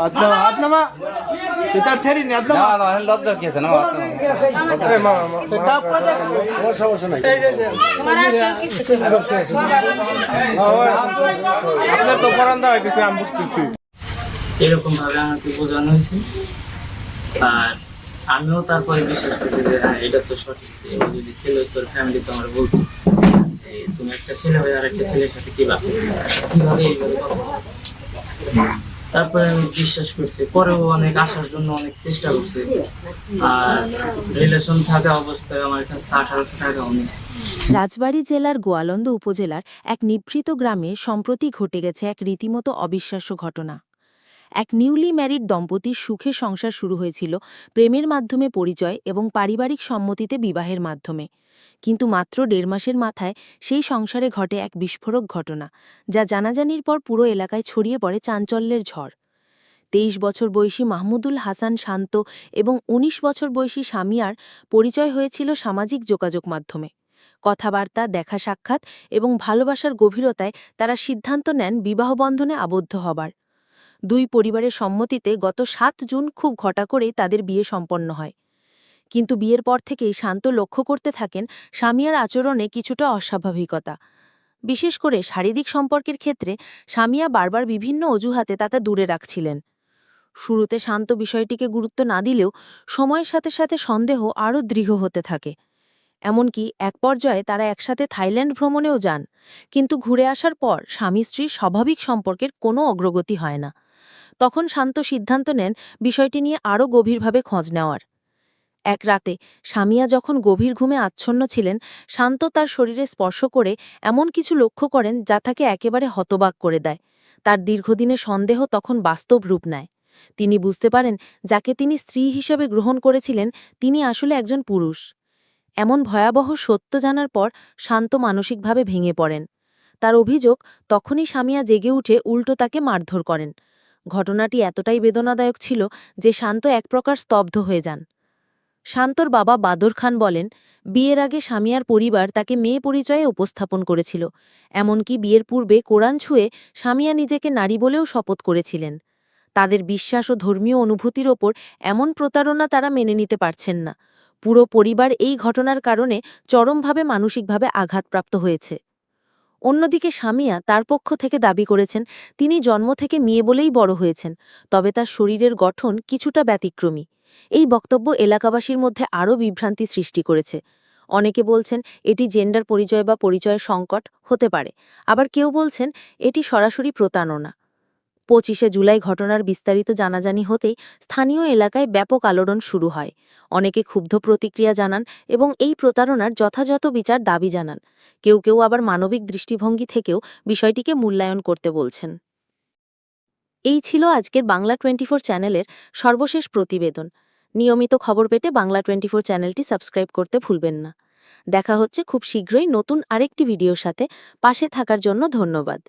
আদনামা তুই তার ছেড়ি নি আদনামা না না লজ্জা কি আছে না আরে মা সেটা সমস্যা নাই আপনার তো পরান্দা হয়ে গেছে আমি বুঝতেছি এরকম ভাবে আমাকে বোঝানো হয়েছে। আর আমিও তারপরে বিশ্বাস করি যে হ্যাঁ এটা তো সঠিক। এবার যদি ছেলে তোর ফ্যামিলি তো আমার বলতো যে তুমি একটা ছেলে হয়ে আর একটা ছেলের সাথে কিভাবে এইভাবে কথা বলো? তারপরে আমি বিশ্বাস করছি। পরেও অনেক আসার জন্য অনেক চেষ্টা করছি। আর রিলেশন থাকা অবস্থায় আমার কাছে 1800 টাকাও নিচ্ছে। রাজবাড়ী জেলার গোয়ালন্দ উপজেলার এক নিভৃত গ্রামে সম্প্রতি ঘটে গেছে এক রীতিমতো অবিশ্বাস্য ঘটনা। এক নিউলি ম্যারিড দম্পতির সুখে সংসার শুরু হয়েছিল প্রেমের মাধ্যমে পরিচয় এবং পারিবারিক সম্মতিতে বিবাহের মাধ্যমে। কিন্তু মাত্র 1.5 মাসের মাথায় সেই সংসারে ঘটে এক বিস্ফোরক ঘটনা, যা জানাজানির পর পুরো এলাকায় ছড়িয়ে পড়ে চাঞ্চল্যের ঝড়। 23 বছর বয়সী মাহমুদুল হাসান শান্ত এবং 19 বছর বয়সী সামিয়ার পরিচয় হয়েছিল সামাজিক যোগাযোগ মাধ্যমে। কথাবার্তা, দেখা সাক্ষাৎ এবং ভালোবাসার গভীরতায় তারা সিদ্ধান্ত নেন বিবাহবন্ধনে আবদ্ধ হবার। দুই পরিবারের সম্মতিতে গত 7 জুন খুব ঘটা করেই তাদের বিয়ে সম্পন্ন হয়। কিন্তু বিয়ের পর থেকেই শান্ত লক্ষ্য করতে থাকেন সামিয়ার আচরণে কিছুটা অস্বাভাবিকতা। বিশেষ করে শারীরিক সম্পর্কের ক্ষেত্রে সামিয়া বারবার বিভিন্ন অজুহাতে তাকে দূরে রাখছিলেন। শুরুতে শান্ত বিষয়টিকে গুরুত্ব না দিলেও সময়ের সাথে সাথে সন্দেহ আরও দৃঢ় হতে থাকে। এমনকি এক পর্যায়ে তারা একসাথে থাইল্যান্ড ভ্রমণেও যান, কিন্তু ঘুরে আসার পর স্বামী স্ত্রীর স্বাভাবিক সম্পর্কের কোনো অগ্রগতি হয় না। তখন শান্ত সিদ্ধান্ত নেন বিষয়টি নিয়ে আরও গভীরভাবে খোঁজ নেওয়ার। এক রাতে সামিয়া যখন গভীর ঘুমে আচ্ছন্ন ছিলেন, শান্ত তার শরীরে স্পর্শ করে এমন কিছু লক্ষ্য করেন যা তাকে একেবারে হতবাক করে দেয়। তার দীর্ঘদিনের সন্দেহ তখন বাস্তব রূপ নেয়। তিনি বুঝতে পারেন যাকে তিনি স্ত্রী হিসেবে গ্রহণ করেছিলেন তিনি আসলে একজন পুরুষ। এমন ভয়াবহ সত্য জানার পর শান্ত মানসিকভাবে ভেঙে পড়েন। তার অভিযোগ, তখনই সামিয়া জেগে উঠে উল্টো তাকে মারধর করেন। ঘটনাটি এতটাই বেদনাদায়ক ছিল যে শান্ত এক প্রকার স্তব্ধ হয়ে যান। শান্তর বাবা বাদর খান বলেন, বিয়ের আগে সামিয়ার পরিবার তাকে মেয়ে পরিচয়ে উপস্থাপন করেছিল। এমনকি বিয়ের পূর্বে কোরআন ছুঁয়ে সামিয়া নিজেকে নারী বলেও শপথ করেছিলেন। তাদের বিশ্বাস ও ধর্মীয় অনুভূতির ওপর এমন প্রতারণা তারা মেনে নিতে পারছেন না। পুরো পরিবার এই ঘটনার কারণে চরমভাবে মানসিকভাবে আঘাতপ্রাপ্ত হয়েছে। অন্যদিকে সামিয়া তার পক্ষ থেকে দাবি করেছেন তিনি জন্ম থেকে মেয়ে বলেই বড় হয়েছেন, তবে তার শরীরের গঠন কিছুটা ব্যতিক্রমী। এই বক্তব্য এলাকাবাসীর মধ্যে আরও বিভ্রান্তি সৃষ্টি করেছে। অনেকে বলছেন এটি জেন্ডার পরিচয় বা পরিচয়ের সংকট হতে পারে, আবার কেউ বলছেন এটি সরাসরি প্রতারণা। 25শে জুলাই ঘটনার বিস্তারিত জানাজানি হতেই স্থানীয় এলাকায় ব্যাপক আলোড়ন শুরু হয়। অনেকে ক্ষুব্ধ প্রতিক্রিয়া জানান এবং এই প্রতারণার যথাযথ বিচার দাবি জানান। কেউ কেউ আবার মানবিক দৃষ্টিভঙ্গি থেকেও বিষয়টিকে মূল্যায়ন করতে বলছেন। এই ছিল আজকের বাংলা 24 চ্যানেলের সর্বশেষ প্রতিবেদন। নিয়মিত খবর পেতে বাংলা 24 চ্যানেলটি সাবস্ক্রাইব করতে ভুলবেন না। দেখা হচ্ছে খুব শীঘ্রই নতুন আরেকটি ভিডিওর সাথে। পাশে থাকার জন্য ধন্যবাদ।